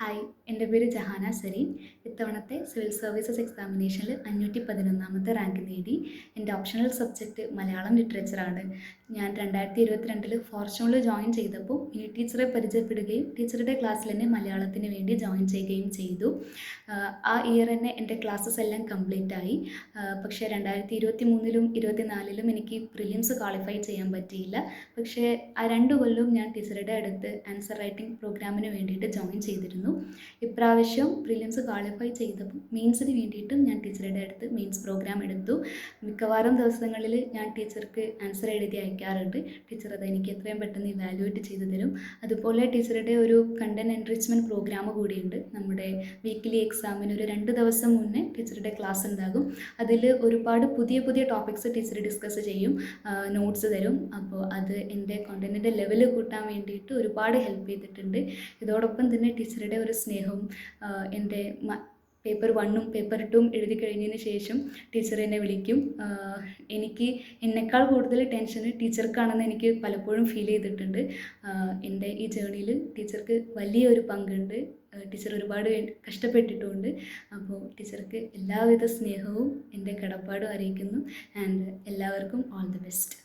Hi, എൻ്റെ പേര് ജഹാന സരീൻ. ഇത്തവണത്തെ സിവിൽ സർവീസസ് എക്സാമിനേഷനിൽ 511ാമത്തെ റാങ്ക് നേടി. എൻ്റെ ഓപ്ഷണൽ സബ്ജക്റ്റ് മലയാളം ലിറ്ററേച്ചറാണ്. ഞാൻ 2022 ഫോർച്യൂണിൽ ജോയിൻ ചെയ്തപ്പോൾ ഇനി ടീച്ചറെ പരിചയപ്പെടുകയും ടീച്ചറുടെ ക്ലാസ്സിൽ തന്നെ മലയാളത്തിന് വേണ്ടി ജോയിൻ ചെയ്യുകയും ചെയ്തു. ആ ഇയർ തന്നെ എൻ്റെ ക്ലാസ്സസ് എല്ലാം കംപ്ലീറ്റ് ആയി. പക്ഷേ 2023ലും 2024ലും എനിക്ക് പ്രിലിംസ് ക്വാളിഫൈ ചെയ്യാൻ പറ്റിയില്ല. പക്ഷേ ആ 2 കൊല്ലവും ഞാൻ ടീച്ചറുടെ അടുത്ത് ആൻസർ റൈറ്റിംഗ് പ്രോഗ്രാമിന് വേണ്ടിയിട്ട് ജോയിൻ ചെയ്തിരുന്നു. ഇപ്രാവശ്യം പ്രിലിംസ് ക്വാളിഫൈ ചെയ്തപ്പോൾ മെയിൻസിന് വേണ്ടിയിട്ടും ഞാൻ ടീച്ചറുടെ അടുത്ത് മെയിൻസ് പ്രോഗ്രാം എടുത്തു. മിക്കവാറും ദിവസങ്ങളിൽ ഞാൻ ടീച്ചർക്ക് ആൻസർ എഴുതി അയക്കാറുണ്ട്. ടീച്ചർ അത് എനിക്ക് എത്രയും പെട്ടെന്ന് ഇവാലുവേറ്റ് ചെയ്തു തരും. അതുപോലെ ടീച്ചറുടെ ഒരു കണ്ടന്റ് എൻറിച്ച്മെൻറ്റ് പ്രോഗ്രാം കൂടിയുണ്ട്. നമ്മുടെ വീക്കിലി എക്സാമിന് ഒരു 2 ദിവസം മുന്നേ ടീച്ചറുടെ ക്ലാസ് ഉണ്ടാകും. അതിൽ ഒരുപാട് പുതിയ പുതിയ ടോപ്പിക്സ് ടീച്ചർ ഡിസ്കസ് ചെയ്യും, നോട്ട്സ് തരും. അപ്പോൾ അത് എൻ്റെ കോണ്ടൻറ്റിൻ്റെ ലെവൽ കൂട്ടാൻ വേണ്ടിയിട്ട് ഒരുപാട് ഹെൽപ്പ് ചെയ്തിട്ടുണ്ട്. ഇതോടൊപ്പം തന്നെ ടീച്ചറുടെ ഒരു സ്നേഹവും എൻ്റെ പേപ്പർ 1ഉം പേപ്പർ 2ഉം എഴുതി കഴിഞ്ഞതിന് ശേഷം ടീച്ചർ എന്നെ വിളിക്കും. എനിക്ക് എന്നെക്കാൾ കൂടുതൽ ടെൻഷൻ ടീച്ചർക്കാണെന്ന് എനിക്ക് പലപ്പോഴും ഫീൽ ചെയ്തിട്ടുണ്ട്. എൻ്റെ ഈ ജേർണിയിൽ ടീച്ചർക്ക് വലിയൊരു പങ്കുണ്ട്. ടീച്ചർ ഒരുപാട് കഷ്ടപ്പെട്ടിട്ടുമുണ്ട്. അപ്പോൾ ടീച്ചർക്ക് എല്ലാവിധ സ്നേഹവും എൻ്റെ കടപ്പാടും അറിയിക്കുന്നു. ആൻഡ് എല്ലാവർക്കും ഓൾ ദി ബെസ്റ്റ്.